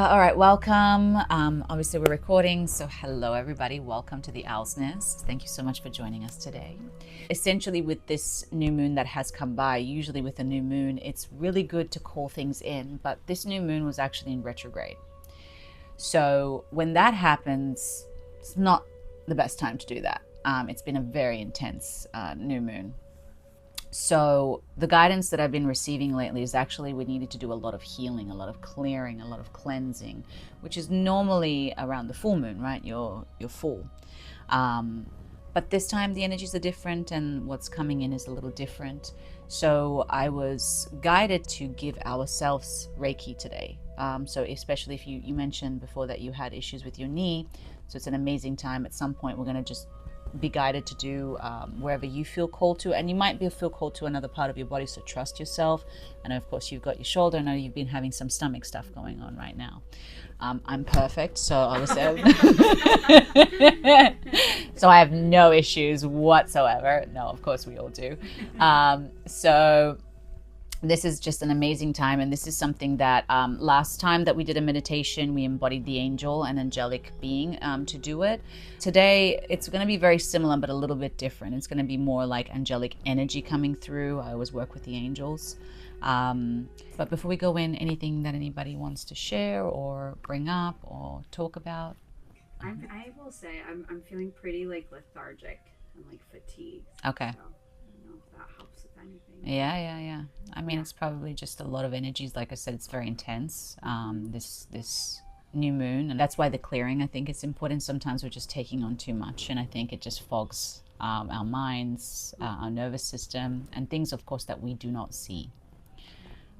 All right, welcome. Obviously, we're recording, so hello, everybody. Welcome to the Owl's Nest. Thank you so much for joining us today. Essentially, with this new moon that has come by, usually with a new moon, it's really good to call things in, but this new moon was actually in retrograde. So when that happens, it's not the best time to do that. It's been a very intense new moon. So the guidance that I've been receiving lately is actually we needed to do a lot of healing, a lot of clearing, a lot of cleansing, which is normally around the full moon, right? You're full. But this time the energies are different and what's coming in is a little different. So I was guided to give ourselves Reiki today. So especially if you mentioned before that you had issues with your knee. So it's an amazing time. At some point we're going to just be guided to do wherever you feel called to, and you might feel called to another part of your body, so trust yourself. And of course you've got your shoulder. I know you've been having some stomach stuff going on right now. I'm perfect, so obviously so I have no issues whatsoever. No, of course we all do. So this is just an amazing time, and this is something that last time that we did a meditation, we embodied the angel and angelic being to do it. Today, it's going to be very similar, but a little bit different. It's going to be more like angelic energy coming through. I always work with the angels. But before we go in, anything that anybody wants to share or bring up or talk about? I will say I'm feeling pretty lethargic and fatigued. Okay. So I don't know if that helps with anything. Yeah. I mean, it's probably just a lot of energies. Like I said, it's very intense. This new moon, and that's why the clearing, I think, is important. Sometimes we're just taking on too much, and I think it just fogs our minds, our nervous system, and things, of course, that we do not see.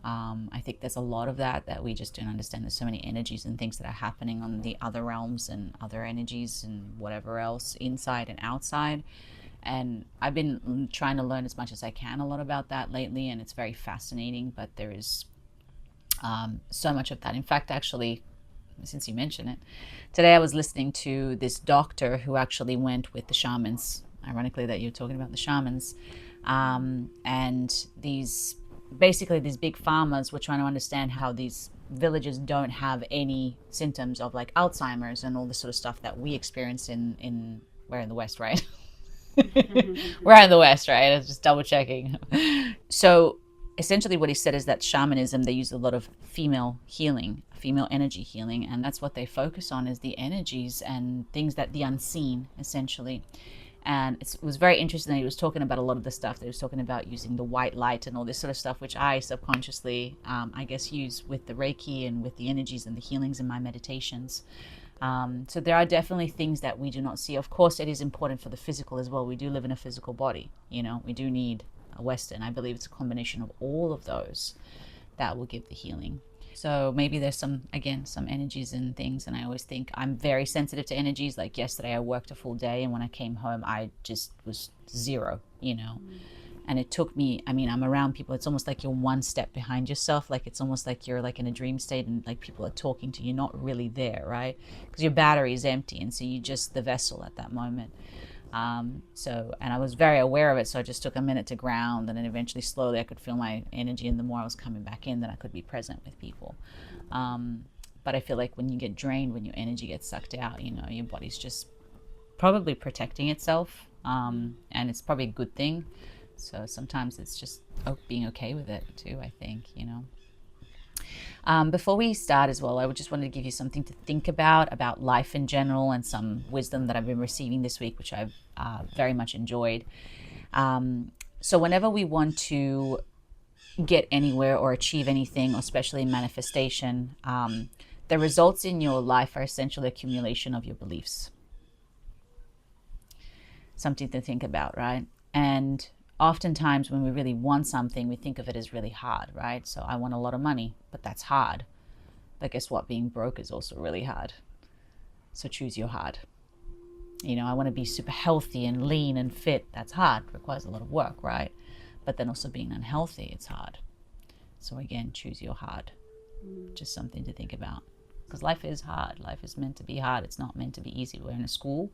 I think there's a lot of that we just don't understand. There's so many energies and things that are happening on the other realms and other energies and whatever else, inside and outside. And I've been trying to learn as much as I can a lot about that lately, and it's very fascinating, but there is so much of that. In fact, actually, since you mention it, today I was listening to this doctor who actually went with the shamans, ironically that you're talking about the shamans, and these big farmers were trying to understand how these villages don't have any symptoms of like Alzheimer's and all this sort of stuff that we experience in we're in the West, right? We're in the West, right? I was just double checking. So essentially what he said is that shamanism, they use a lot of female healing, female energy healing, and that's what they focus on, is the energies and things that the unseen, essentially. And it was very interesting that he was talking about a lot of the stuff that he was talking about, using the white light and all this sort of stuff, which I subconsciously, I guess, use with the Reiki and with the energies and the healings in my meditations. So there are definitely things that we do not see. Of course, it is important for the physical as well. We do live in a physical body. We do need a Western. I believe it's a combination of all of those that will give the healing. So maybe there's some energies and things. And I always think I'm very sensitive to energies. Like yesterday, I worked a full day, and when I came home, I just was zero, And it took me, I'm around people. It's almost like you're one step behind yourself. Like it's almost like you're like in a dream state and like people are talking to you, not really there, right? Because your battery is empty. And so you're just the vessel at that moment. And I was very aware of it. So I just took a minute to ground, and then eventually slowly I could feel my energy. And the more I was coming back in, then I could be present with people. But I feel like when you get drained, when your energy gets sucked out, your body's just probably protecting itself. And it's probably a good thing. So sometimes it's just being okay with it too, I think, Before we start as well, I just wanted to give you something to think about life in general, and some wisdom that I've been receiving this week, which I've very much enjoyed. So whenever we want to get anywhere or achieve anything, or especially in manifestation, the results in your life are essentially accumulation of your beliefs. Something to think about, right? And oftentimes when we really want something, we think of it as really hard, right? So I want a lot of money, but that's hard. But guess what? Being broke is also really hard. So choose your hard. I want to be super healthy and lean and fit. That's hard. It requires a lot of work, right? But then also being unhealthy, it's hard. So again, choose your hard. Just something to think about. Because life is hard. Life is meant to be hard. It's not meant to be easy. We're in a school.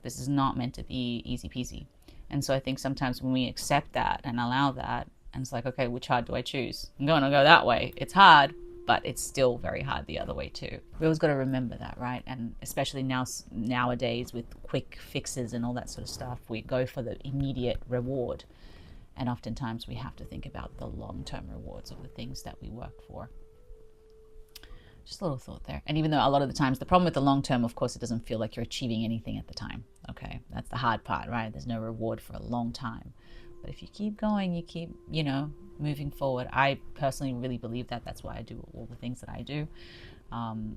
This is not meant to be easy peasy. And so I think sometimes when we accept that and allow that, and it's like, okay, which hard do I choose? I'm going to go that way. It's hard, but it's still very hard the other way too. We always got to remember that, right? And especially nowadays with quick fixes and all that sort of stuff, we go for the immediate reward. And oftentimes we have to think about the long-term rewards of the things that we work for. Just a little thought there. And even though a lot of the times, the problem with the long term, of course, it doesn't feel like you're achieving anything at the time. Okay, that's the hard part, right? There's no reward for a long time. But if you keep going, you keep, moving forward. I personally really believe that. That's why I do all the things that I do. And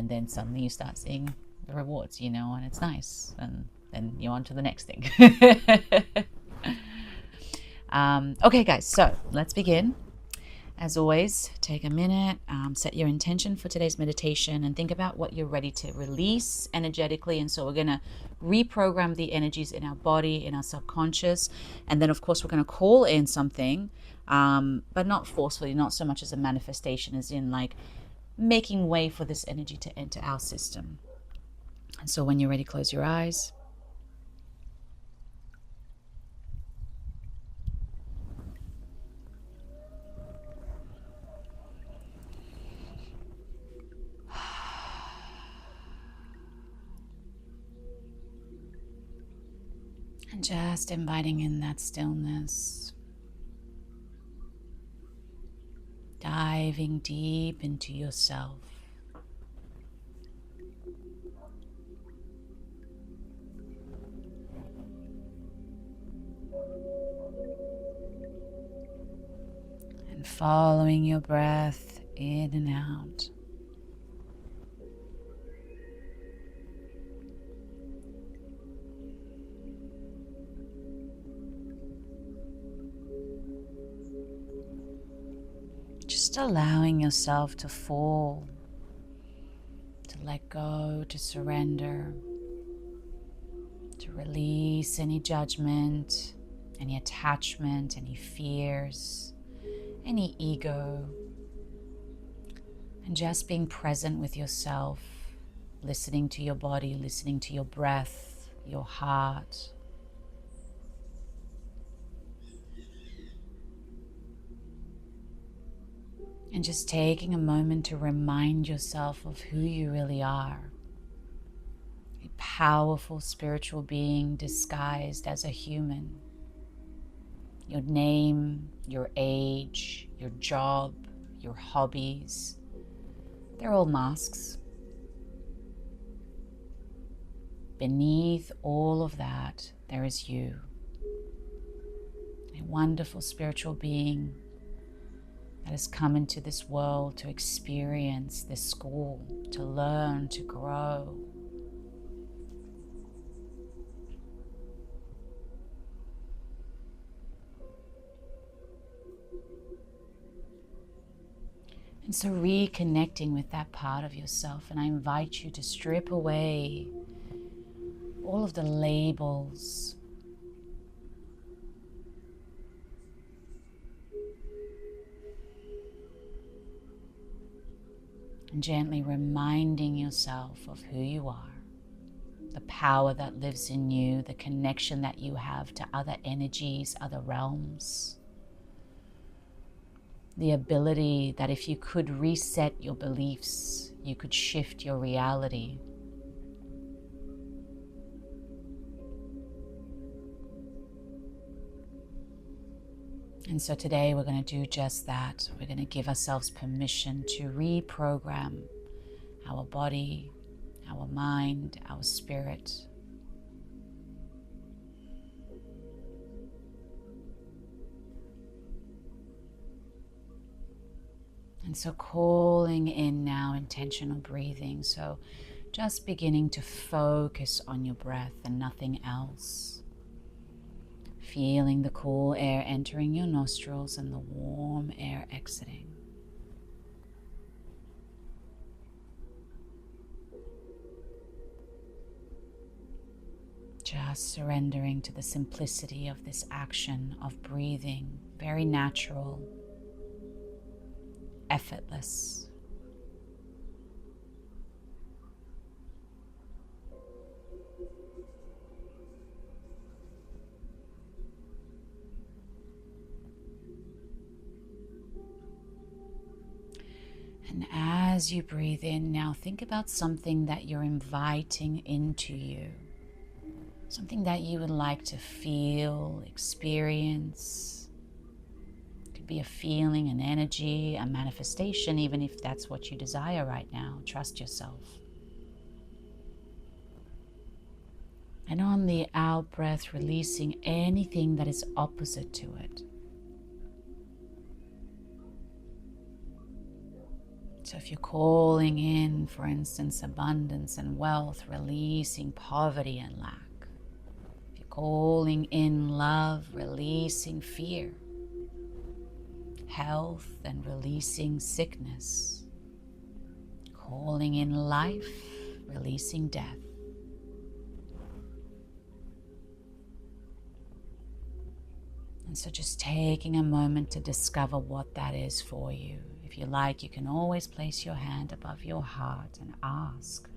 then suddenly you start seeing the rewards, and it's nice. And then you're on to the next thing. Okay, guys, so let's begin. As always, take a minute, set your intention for today's meditation, and think about what you're ready to release energetically. And so we're going to reprogram the energies in our body, in our subconscious. And then, of course, we're going to call in something, but not forcefully, not so much as a manifestation, as in like making way for this energy to enter our system. And so when you're ready, close your eyes. And just inviting in that stillness, diving deep into yourself. And following your breath in and out. Just allowing yourself to fall, to let go, to surrender, to release any judgment, any attachment, any fears, any ego, and just being present with yourself, listening to your body, listening to your breath, your heart. And just taking a moment to remind yourself of who you really are. A powerful spiritual being disguised as a human. Your name, your age, your job, your hobbies, they're all masks. Beneath all of that, there is you. A wonderful spiritual being that has come into this world to experience this school, to learn, to grow. And so reconnecting with that part of yourself, and I invite you to strip away all of the labels, and gently reminding yourself of who you are, the power that lives in you, the connection that you have to other energies, other realms, the ability that if you could reset your beliefs, you could shift your reality. And so today we're going to do just that. We're going to give ourselves permission to reprogram our body, our mind, our spirit. And so calling in now intentional breathing. So just beginning to focus on your breath and nothing else. Feeling the cool air entering your nostrils and the warm air exiting. Just surrendering to the simplicity of this action of breathing, very natural, effortless. And as you breathe in now, think about something that you're inviting into you. Something that you would like to feel, experience. It could be a feeling, an energy, a manifestation, even if that's what you desire right now. Trust yourself. And on the out breath, releasing anything that is opposite to it. So if you're calling in, for instance, abundance and wealth, releasing poverty and lack. If you're calling in love, releasing fear. Health and releasing sickness. Calling in life, releasing death. And so just taking a moment to discover what that is for you. If you like, you can always place your hand above your heart and ask.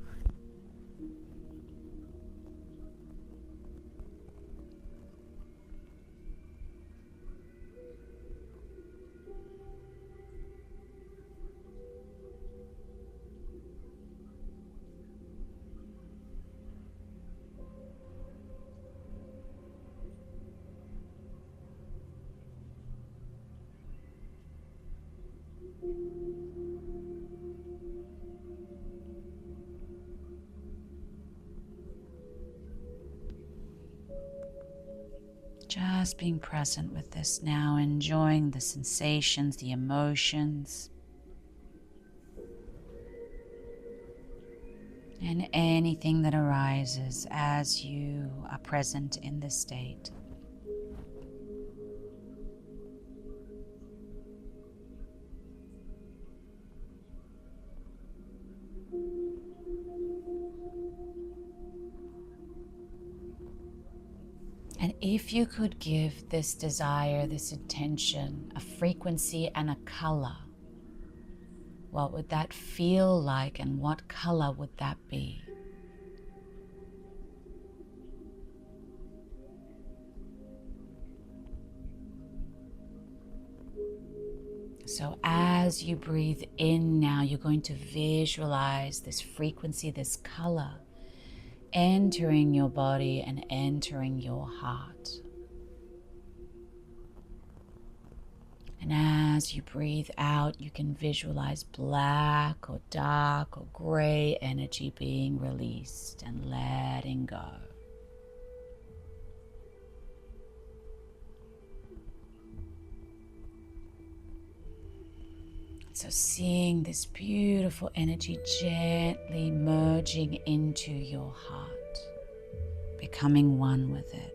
Just being present with this now, enjoying the sensations, the emotions, and anything that arises as you are present in this state. And if you could give this desire, this intention, a frequency and a color, what would that feel like and what color would that be? So as you breathe in now, you're going to visualize this frequency, this color, entering your body and entering your heart. And as you breathe out, you can visualize black or dark or gray energy being released and letting go. So seeing this beautiful energy gently merging into your heart, becoming one with it.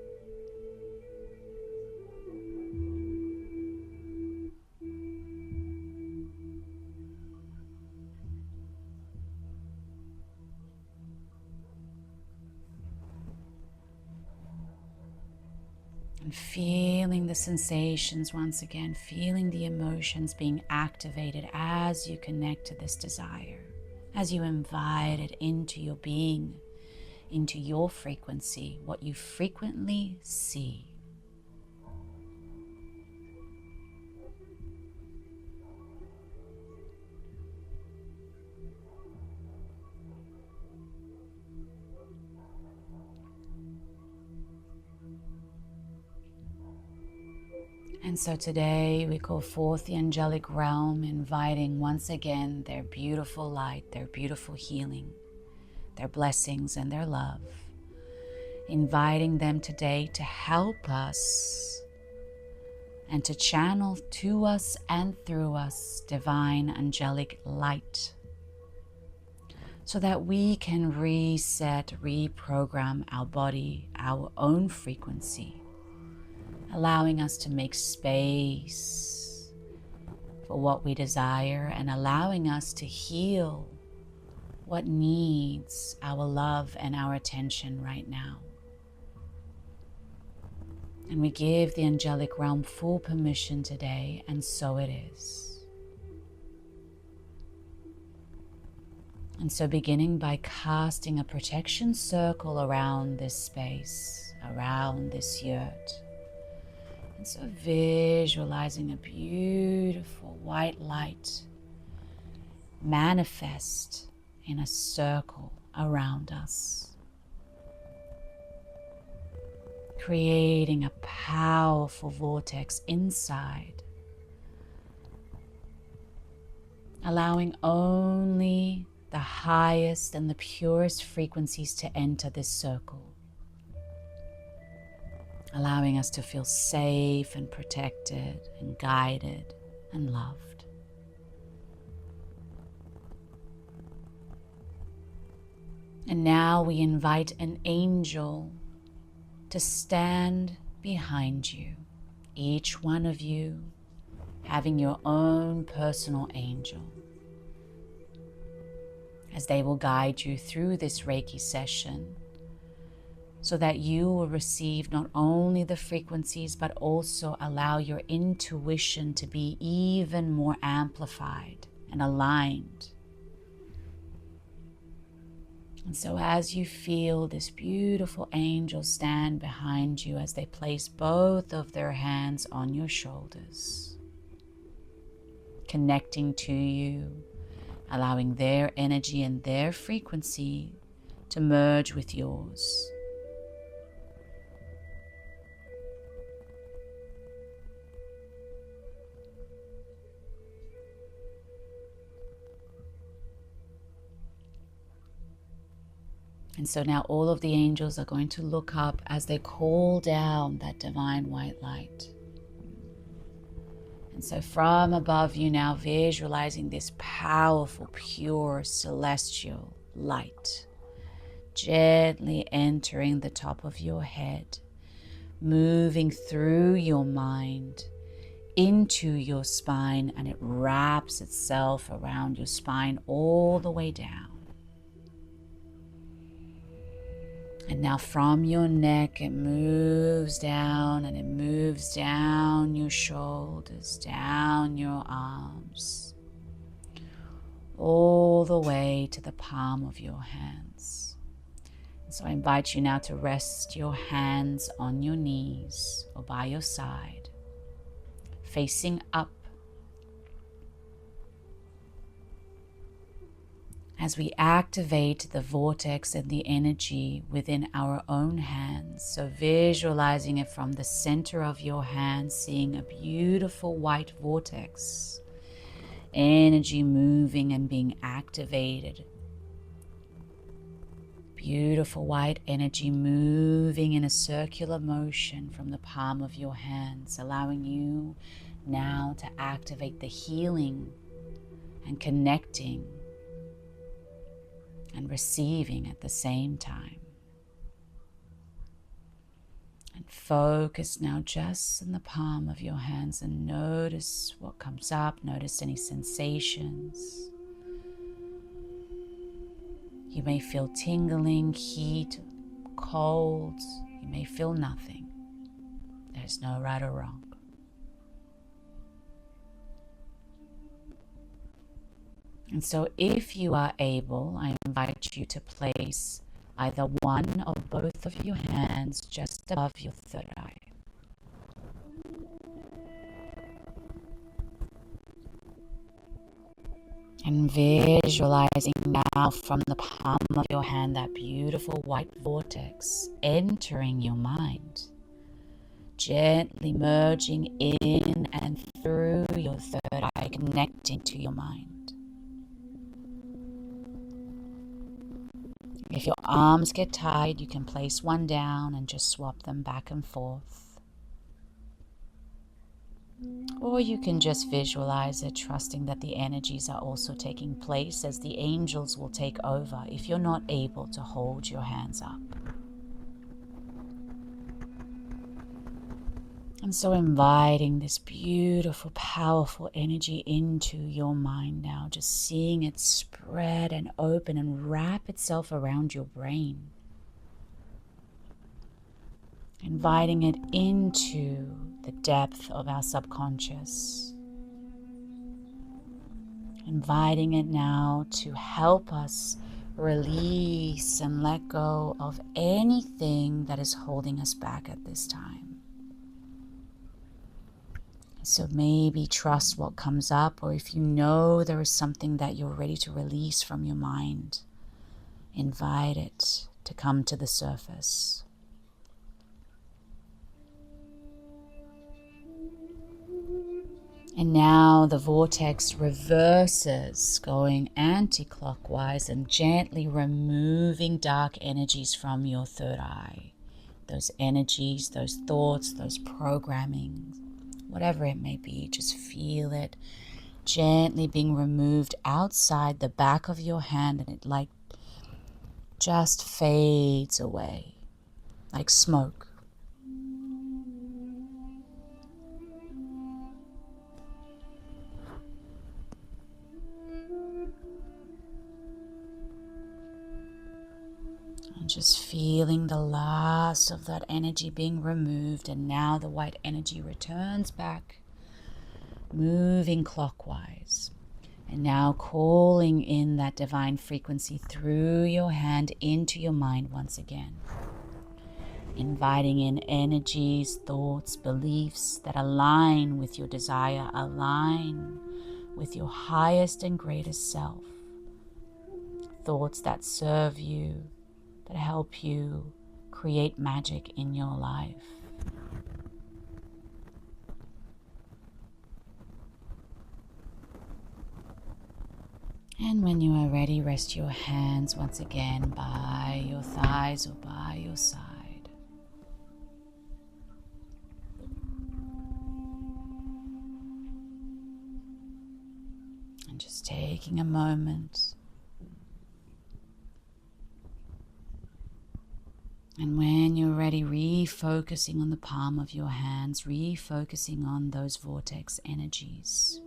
And feeling the sensations once again, feeling the emotions being activated as you connect to this desire, as you invite it into your being, into your frequency, what you frequently see. And so today we call forth the angelic realm, inviting once again their beautiful light, their beautiful healing, their blessings and their love, inviting them today to help us and to channel to us and through us divine angelic light, so that we can reset, reprogram our body, our own frequency, allowing us to make space for what we desire and allowing us to heal what needs our love and our attention right now. And we give the angelic realm full permission today, and so it is. And so beginning by casting a protection circle around this space, around this yurt. And so visualizing a beautiful white light manifest in a circle around us, creating a powerful vortex inside, allowing only the highest and the purest frequencies to enter this circle, allowing us to feel safe and protected and guided and loved. And now we invite an angel to stand behind you, each one of you having your own personal angel, as they will guide you through this Reiki session so that you will receive not only the frequencies but also allow your intuition to be even more amplified and aligned. And so as you feel this beautiful angel stand behind you as they place both of their hands on your shoulders, connecting to you, allowing their energy and their frequency to merge with yours. And so now all of the angels are going to look up as they call down that divine white light. And so from above you now, visualizing this powerful, pure, celestial light, gently entering the top of your head, moving through your mind into your spine, and it wraps itself around your spine all the way down. And now from your neck, it moves down and it moves down your shoulders, down your arms, all the way to the palm of your hands. And so I invite you now to rest your hands on your knees or by your side, facing up, as we activate the vortex and the energy within our own hands. So visualizing it from the center of your hands, seeing a beautiful white vortex, energy moving and being activated. Beautiful white energy moving in a circular motion from the palm of your hands, allowing you now to activate the healing and connecting and receiving at the same time. And focus now just in the palm of your hands and notice what comes up, notice any sensations. You may feel tingling, heat, cold. You may feel nothing. There's no right or wrong. And so if you are able, I invite you to place either one or both of your hands just above your third eye. And visualizing now from the palm of your hand that beautiful white vortex entering your mind, gently merging in and through your third eye, connecting to your mind. If your arms get tired, you can place one down and just swap them back and forth. Or you can just visualize it, trusting that the energies are also taking place as the angels will take over if you're not able to hold your hands up. And so inviting this beautiful, powerful energy into your mind now, just seeing it spread and open and wrap itself around your brain. Inviting it into the depth of our subconscious. Inviting it now to help us release and let go of anything that is holding us back at this time. So maybe trust what comes up, or if you know there is something that you're ready to release from your mind, invite it to come to the surface. And now the vortex reverses, going anti-clockwise and gently removing dark energies from your third eye. Those energies, those thoughts, those programming, whatever it may be, just feel it gently being removed outside the back of your hand, and it like just fades away like smoke. And just feeling the last of that energy being removed, and now the white energy returns back, moving clockwise. And now calling in that divine frequency through your hand into your mind once again. Inviting in energies, thoughts, beliefs that align with your desire, align with your highest and greatest self. Thoughts that serve you, that help you create magic in your life. And when you are ready, rest your hands once again by your thighs or by your side. And just taking a moment. And when you're ready, refocusing on the palm of your hands, refocusing on those vortex energies.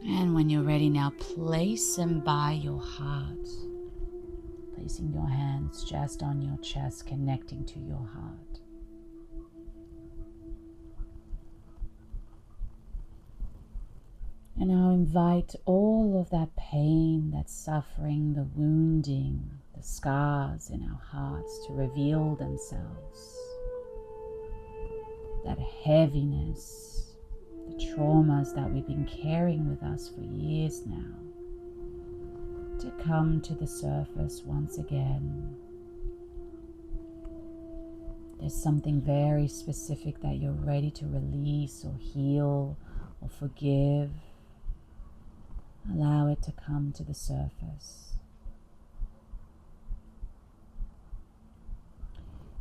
And when you're ready now, place them by your heart, placing your hands just on your chest, connecting to your heart. And now invite all of that pain, that suffering, the wounding, the scars in our hearts to reveal themselves. That heaviness, the traumas that we've been carrying with us for years now, to come to the surface once again. There's something very specific that you're ready to release or heal or forgive. Allow it to come to the surface.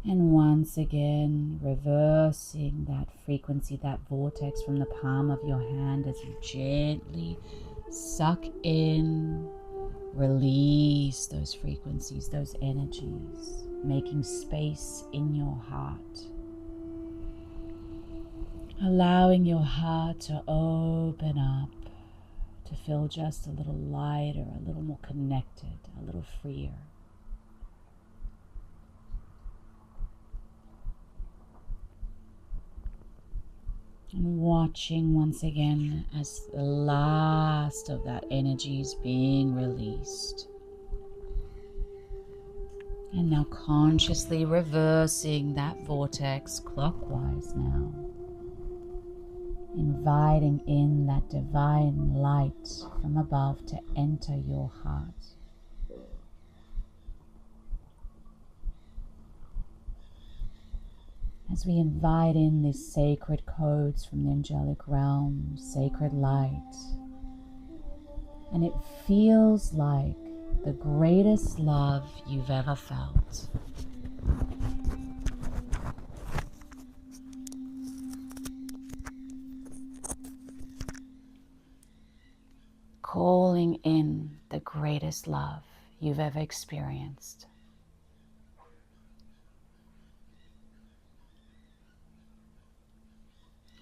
And once again, reversing that frequency, that vortex from the palm of your hand as you gently suck in, release those frequencies, those energies, making space in your heart. Allowing your heart to open up, to feel just a little lighter, a little more connected, a little freer. And watching once again as the last of that energy is being released. And now consciously reversing that vortex clockwise now. Inviting in that divine light from above to enter your heart. As we invite in these sacred codes from the angelic realm, sacred light, and it feels like the greatest love you've ever felt. Calling in the greatest love you've ever experienced.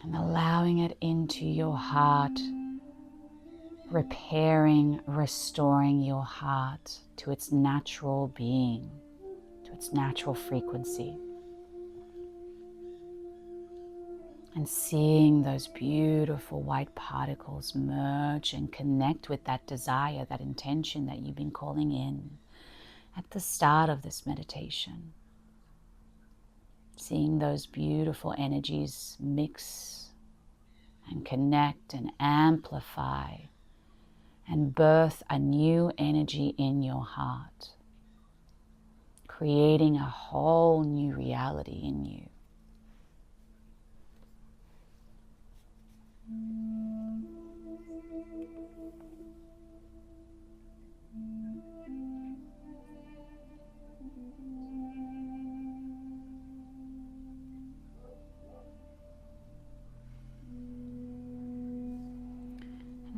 And allowing it into your heart, repairing, restoring your heart to its natural being, to its natural frequency. And seeing those beautiful white particles merge and connect with that desire, that intention that you've been calling in at the start of this meditation. seeing those beautiful energies mix and connect and amplify and birth a new energy in your heart, creating a whole new reality in you.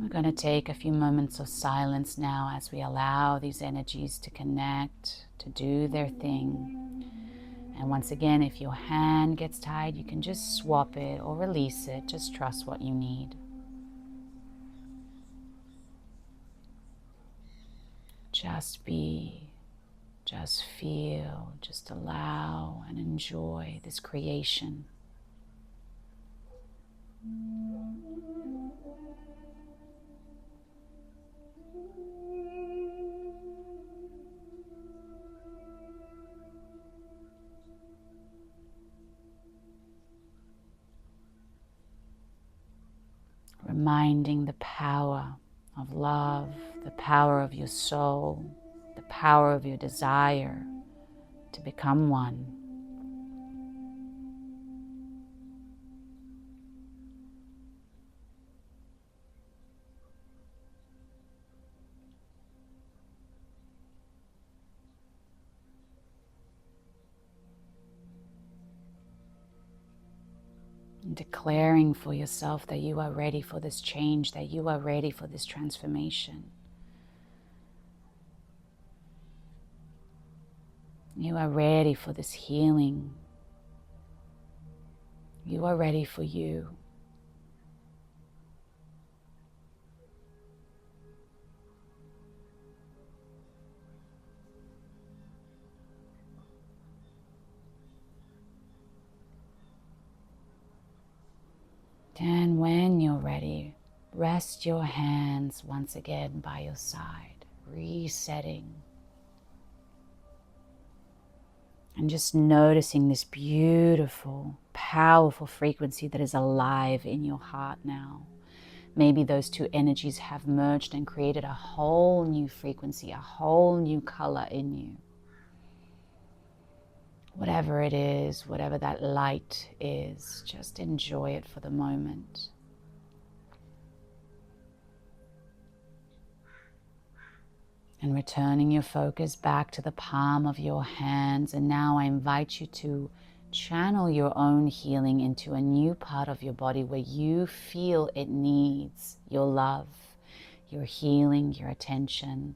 We're going to take a few moments of silence now as we allow these energies to connect, to do their thing. And once again, if your hand gets tied, you can just swap it or release it. Just trust what you need. Just be, just feel, just allow and enjoy this creation. Reminding the power of love, the power of your soul, the power of your desire to become one. And declaring for yourself that you are ready for this change, that you are ready for this transformation. You are ready for this healing. You are ready for you. And when you're ready, rest your hands once again by your side, resetting. And just noticing this beautiful, powerful frequency that is alive in your heart now. Maybe those two energies have merged and created a whole new frequency, a whole new color in you. Whatever it is, whatever that light is, just enjoy it for the moment. And returning your focus back to the palm of your hands. And now I invite you to channel your own healing into a new part of your body where you feel it needs your love, your healing, your attention.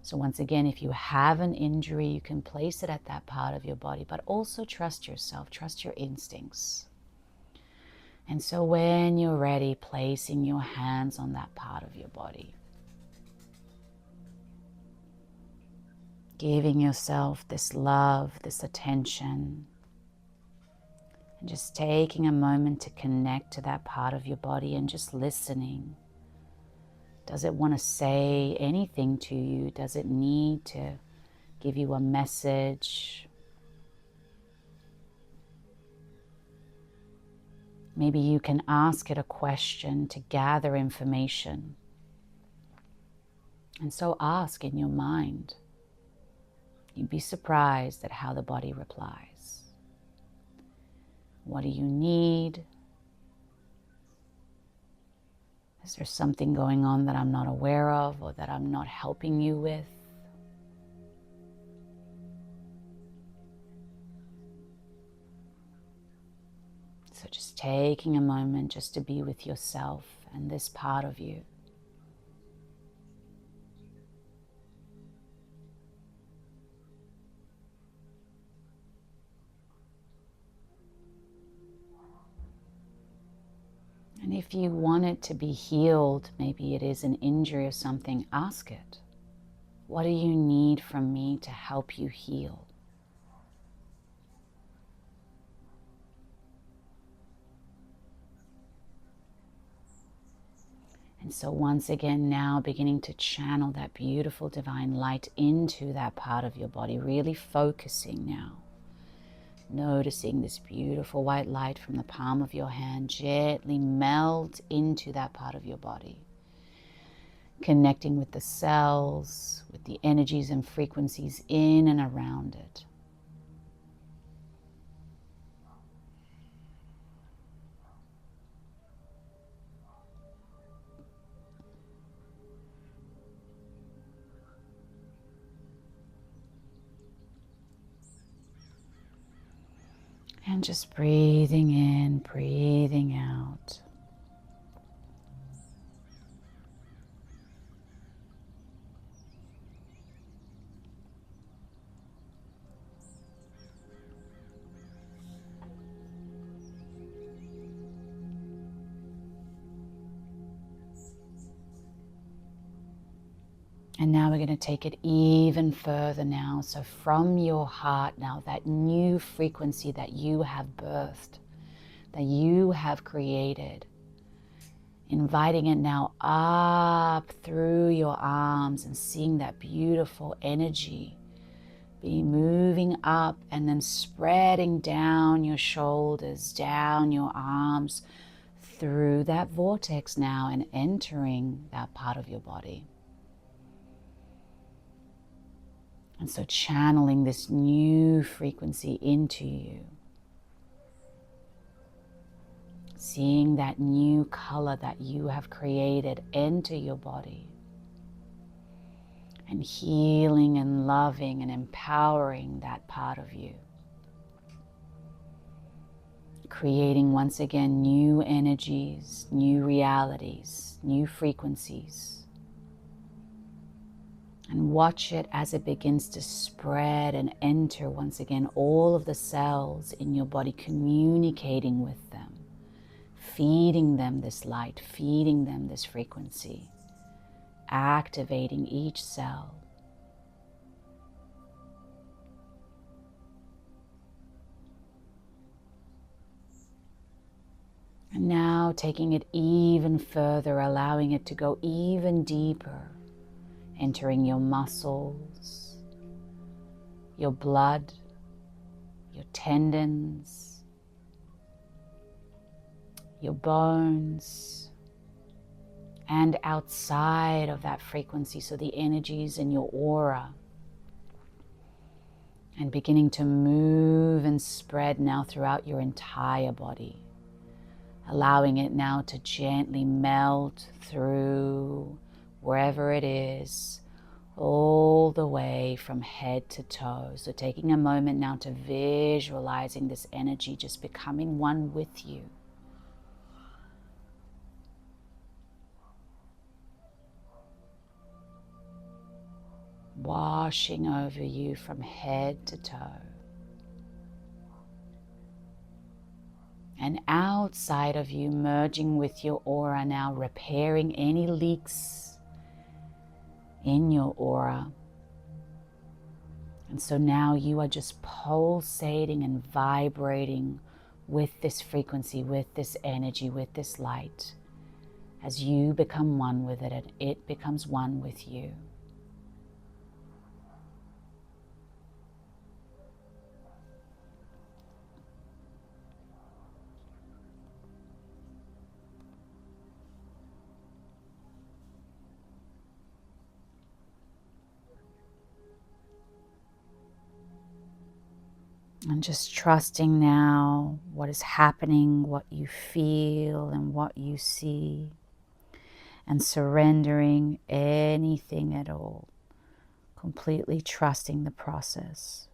So once again, if you have an injury, you can place it at that part of your body, but also trust yourself, trust your instincts. And so when you're ready, placing your hands on that part of your body. Giving yourself this love, this attention. And just taking a moment to connect to that part of your body and just listening. Does it want to say anything to you? Does it need to give you a message? Maybe you can ask it a question to gather information. And so ask in your mind. You'd be surprised at how the body replies. What do you need? Is there something going on that I'm not aware of or that I'm not helping you with? So just taking a moment just to be with yourself and this part of you. And if you want it to be healed, maybe it is an injury or something, ask it. What do you need from me to help you heal? And so once again, now beginning to channel that beautiful divine light into that part of your body, really focusing now. Noticing this beautiful white light from the palm of your hand gently melt into that part of your body, connecting with the cells, with the energies and frequencies in and around it. And just breathing in, breathing out. And now we're going to take it even further now. So from your heart now, that new frequency that you have birthed, that you have created, inviting it now up through your arms and seeing that beautiful energy be moving up and then spreading down your shoulders, down your arms, through that vortex now and entering that part of your body. And so channeling this new frequency into you. Seeing that new color that you have created enter your body. And healing and loving and empowering that part of you. Creating once again new energies, new realities, new frequencies. And watch it as it begins to spread and enter once again all of the cells in your body, communicating with them, feeding them this light, feeding them this frequency, activating each cell. And now taking it even further, allowing it to go even deeper, entering your muscles, your blood, your tendons, your bones, and outside of that frequency, so the energies in your aura, and beginning to move and spread now throughout your entire body, allowing it now to gently melt through wherever it is, all the way from head to toe. So taking a moment now to visualizing this energy just becoming one with you. Washing over you from head to toe. And outside of you, merging with your aura now, repairing any leaks in your aura. And so now you are just pulsating and vibrating with this frequency, with this energy, with this light. As you become one with it, and it becomes one with you. And just trusting now what is happening, what you feel and what you see, and surrendering anything at all, completely trusting the process.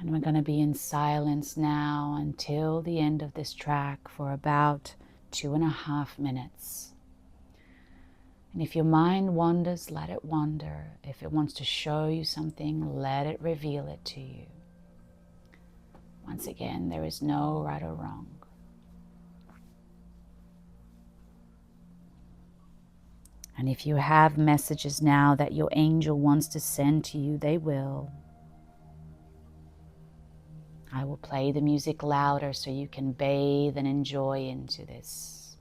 And we're going to be in silence now until the end of this track for about 2.5 minutes. And if your mind wanders, let it wander. If it wants to show you something, let it reveal it to you. Once again, there is no right or wrong. And if you have messages now that your angel wants to send to you, they will. I will play the music louder so you can bathe and enjoy into this.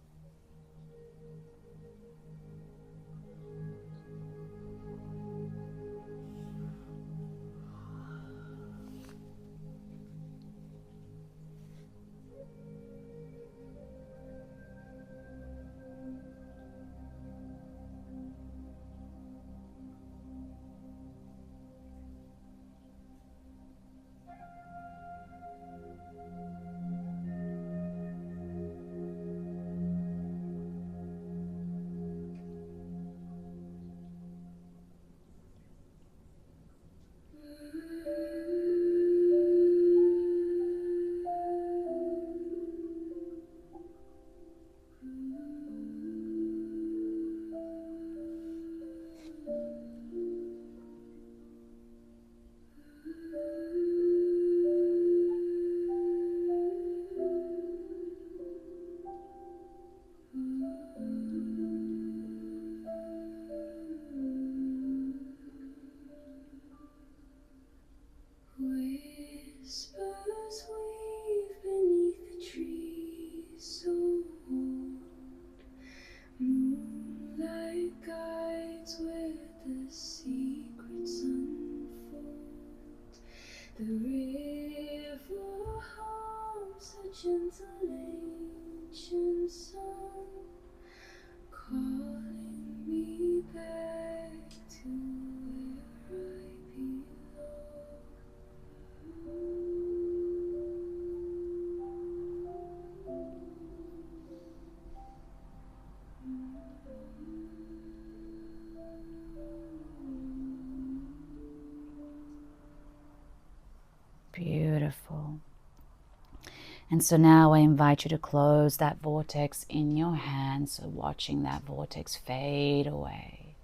And so now I invite you to close that vortex in your hand, so watching that vortex fade away.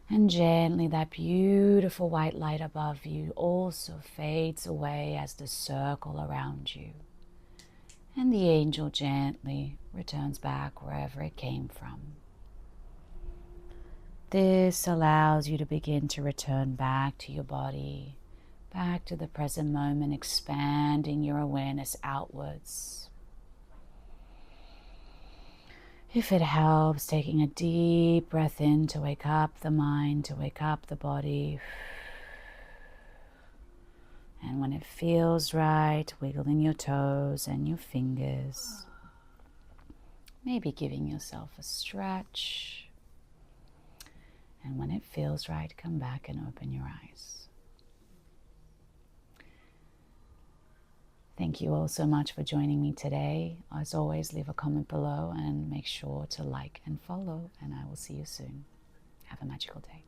And gently that beautiful white light above you also fades away as the circle around you. And the angel gently returns back wherever it came from. This allows you to begin to return back to your body, back to the present moment, expanding your awareness outwards. If it helps, taking a deep breath in to wake up the mind, to wake up the body. And when it feels right, wiggling your toes and your fingers. Maybe giving yourself a stretch. And when it feels right, come back and open your eyes. Thank you all so much for joining me today. As always, leave a comment below and make sure to like and follow, and I will see you soon. Have a magical day.